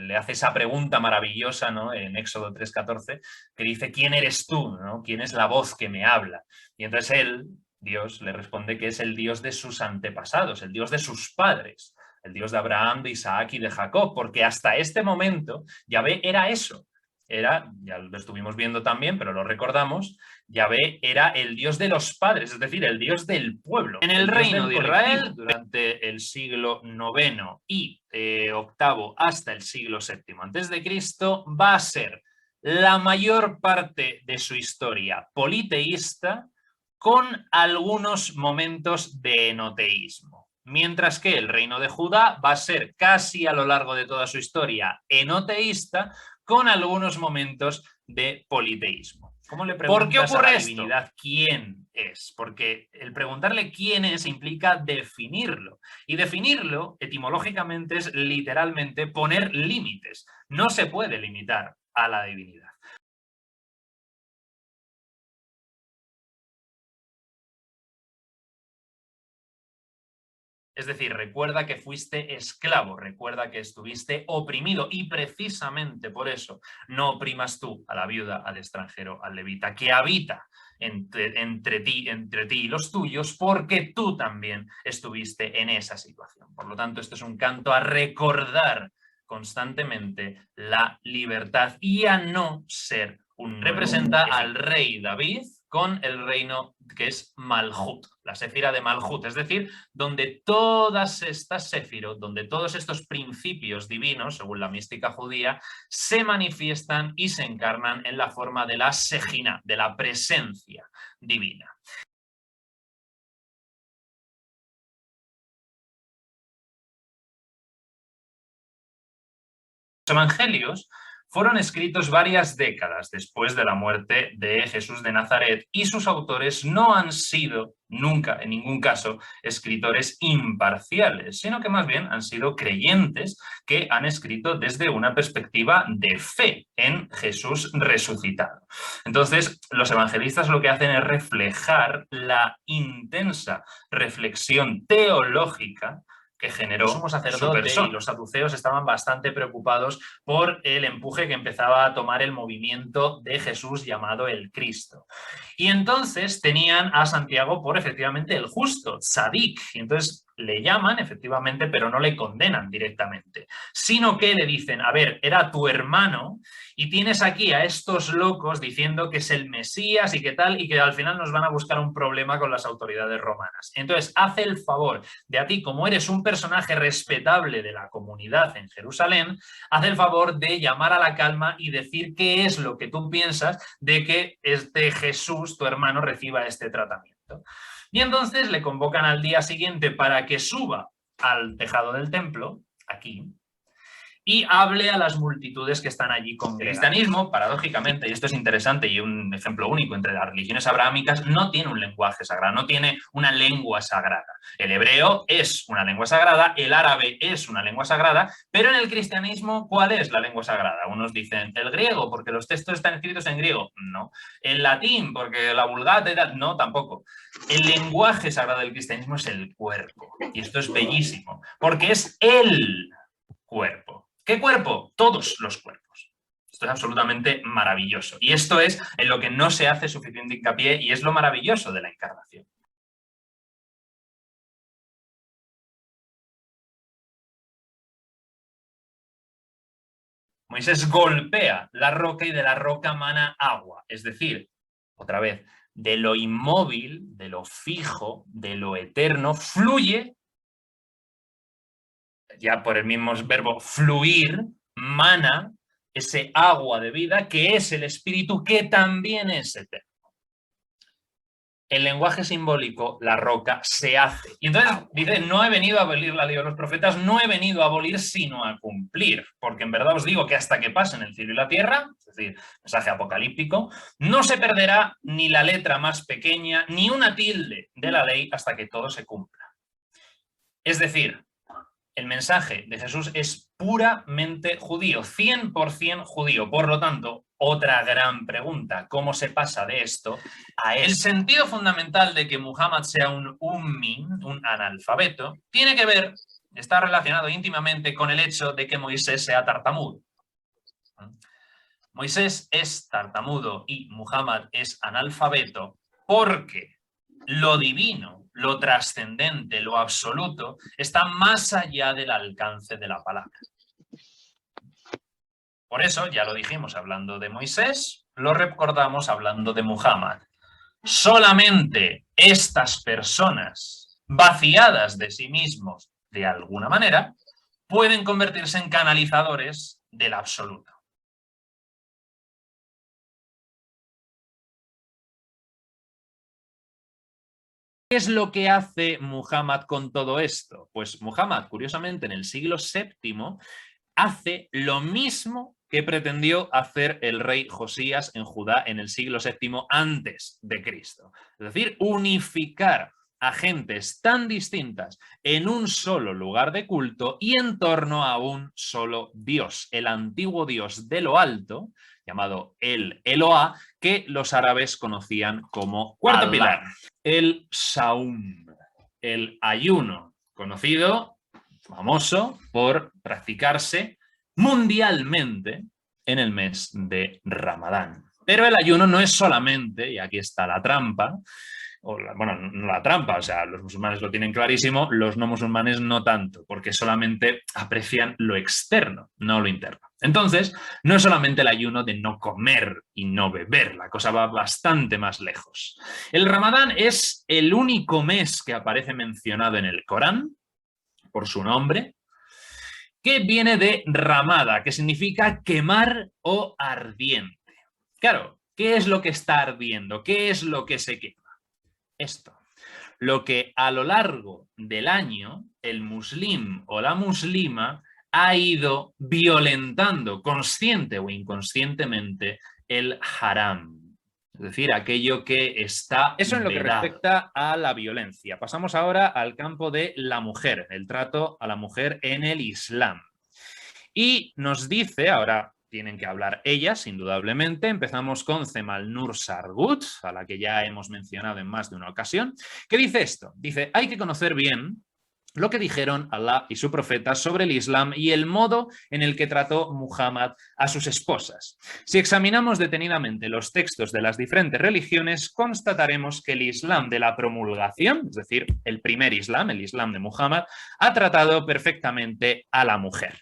le hace esa pregunta maravillosa, ¿no? En Éxodo 3:14, que dice, ¿quién eres tú? ¿No? ¿Quién es la voz que me habla? Y entonces él, Dios, le responde que es el Dios de sus antepasados, el Dios de sus padres, el Dios de Abraham, de Isaac y de Jacob, porque hasta este momento Yahvé era eso. Era, ya lo estuvimos viendo también, pero lo recordamos, Yahvé era el Dios de los padres, es decir, el Dios del pueblo. En el reino de Israel, durante el siglo IX y VIII hasta el siglo VII antes de Cristo, va a ser la mayor parte de su historia politeísta, con algunos momentos de enoteísmo. Mientras que el reino de Judá va a ser casi a lo largo de toda su historia enoteísta, con algunos momentos de politeísmo. ¿Cómo le preguntas ¿Por qué ocurre a la divinidad esto? ¿Quién es? Porque el preguntarle quién es implica definirlo. Y definirlo, etimológicamente, es literalmente poner límites. No se puede limitar a la divinidad. Es decir, recuerda que fuiste esclavo, recuerda que estuviste oprimido y precisamente por eso no oprimas tú a la viuda, al extranjero, al levita, que habita entre ti y los tuyos, porque tú también estuviste en esa situación. Por lo tanto, esto es un canto a recordar constantemente la libertad y a no ser un... Representa al rey David con el reino que es Malhut, la séfira de Malhut, es decir, donde todas estas séfirot, donde todos estos principios divinos, según la mística judía, se manifiestan y se encarnan en la forma de la Sejina, de la presencia divina. Los evangelios fueron escritos varias décadas después de la muerte de Jesús de Nazaret y sus autores no han sido nunca, en ningún caso, escritores imparciales, sino que más bien han sido creyentes que han escrito desde una perspectiva de fe en Jesús resucitado. Entonces, los evangelistas lo que hacen es reflejar la intensa reflexión teológica que generó su sumo sacerdote y los saduceos estaban bastante preocupados por el empuje que empezaba a tomar el movimiento de Jesús llamado el Cristo. Y entonces tenían a Santiago por efectivamente el justo, Tzadik, y entonces le llaman efectivamente, pero no le condenan directamente, sino que le dicen, a ver, era tu hermano y tienes aquí a estos locos diciendo que es el Mesías y que tal, y que al final nos van a buscar un problema con las autoridades romanas. Entonces, haz el favor de a ti, como eres un personaje respetable de la comunidad en Jerusalén, haz el favor de llamar a la calma y decir qué es lo que tú piensas de que este Jesús, tu hermano, reciba este tratamiento. Y entonces le convocan al día siguiente para que suba al tejado del templo, aquí, y hable a las multitudes que están allí congregadas. El cristianismo, paradójicamente, y esto es interesante y un ejemplo único entre las religiones abrahámicas, no tiene un lenguaje sagrado, no tiene una lengua sagrada. El hebreo es una lengua sagrada, el árabe es una lengua sagrada, pero en el cristianismo, ¿cuál es la lengua sagrada? Unos dicen el griego, porque los textos están escritos en griego. No. El latín, porque la Vulgata, no, tampoco. El lenguaje sagrado del cristianismo es el cuerpo. Y esto es bellísimo, porque es el cuerpo. ¿Qué cuerpo? Todos los cuerpos. Esto es absolutamente maravilloso. Y esto es en lo que no se hace suficiente hincapié y es lo maravilloso de la encarnación. Moisés golpea la roca y de la roca mana agua. Es decir, otra vez, de lo inmóvil, de lo fijo, de lo eterno, fluye, ya por el mismo verbo fluir, mana, ese agua de vida que es el espíritu que también es eterno. El lenguaje simbólico, la roca, se hace. Y entonces dice, no he venido a abolir la ley de los profetas, no he venido a abolir, sino a cumplir. Porque en verdad os digo que hasta que pasen el cielo y la tierra, es decir, mensaje apocalíptico, no se perderá ni la letra más pequeña, ni una tilde de la ley hasta que todo se cumpla. Es decir, el mensaje de Jesús es puramente judío, 100% judío. Por lo tanto, otra gran pregunta, ¿cómo se pasa de esto a esto? El sentido fundamental de que Muhammad sea un ummi, un analfabeto, tiene que ver está relacionado íntimamente con el hecho de que Moisés sea tartamudo. Moisés es tartamudo y Muhammad es analfabeto porque lo divino, lo trascendente, lo absoluto, está más allá del alcance de la palabra. Por eso, ya lo dijimos hablando de Moisés, lo recordamos hablando de Muhammad. Solamente estas personas, vaciadas de sí mismos de alguna manera, pueden convertirse en canalizadores del absoluto. ¿Qué es lo que hace Muhammad con todo esto? Pues Muhammad, curiosamente, en el siglo VII, hace lo mismo que pretendió hacer el rey Josías en Judá en el siglo VII antes de Cristo. Es decir, unificar a gentes tan distintas en un solo lugar de culto y en torno a un solo Dios, el antiguo Dios de lo alto, llamado el Eloá, que los árabes conocían como cuarto Allah. Pilar, el Saum, el ayuno, conocido, famoso por practicarse mundialmente en el mes de Ramadán. Pero el ayuno no es solamente, y aquí está la trampa, bueno, no la trampa, o sea, los musulmanes lo tienen clarísimo, los no musulmanes no tanto, porque solamente aprecian lo externo, no lo interno. Entonces, no es solamente el ayuno de no comer y no beber, la cosa va bastante más lejos. El Ramadán es el único mes que aparece mencionado en el Corán, por su nombre, que viene de ramada, que significa quemar o ardiente. Claro, ¿qué es lo que está ardiendo? ¿Qué es lo que se quema? Esto. Lo que a lo largo del año el muslim o la muslima ha ido violentando consciente o inconscientemente el haram. Es decir, aquello que está Eso en lo que respecta a la violencia. Pasamos ahora al campo de la mujer, el trato a la mujer en el Islam. Y nos dice, ahora tienen que hablar ellas, indudablemente. Empezamos con Zemal Nur Sargut, a la que ya hemos mencionado en más de una ocasión, que dice esto. Dice, hay que conocer bien lo que dijeron Allah y su profeta sobre el Islam y el modo en el que trató Muhammad a sus esposas. Si examinamos detenidamente los textos de las diferentes religiones, constataremos que el Islam de la promulgación, es decir, el primer Islam, el Islam de Muhammad, ha tratado perfectamente a la mujer.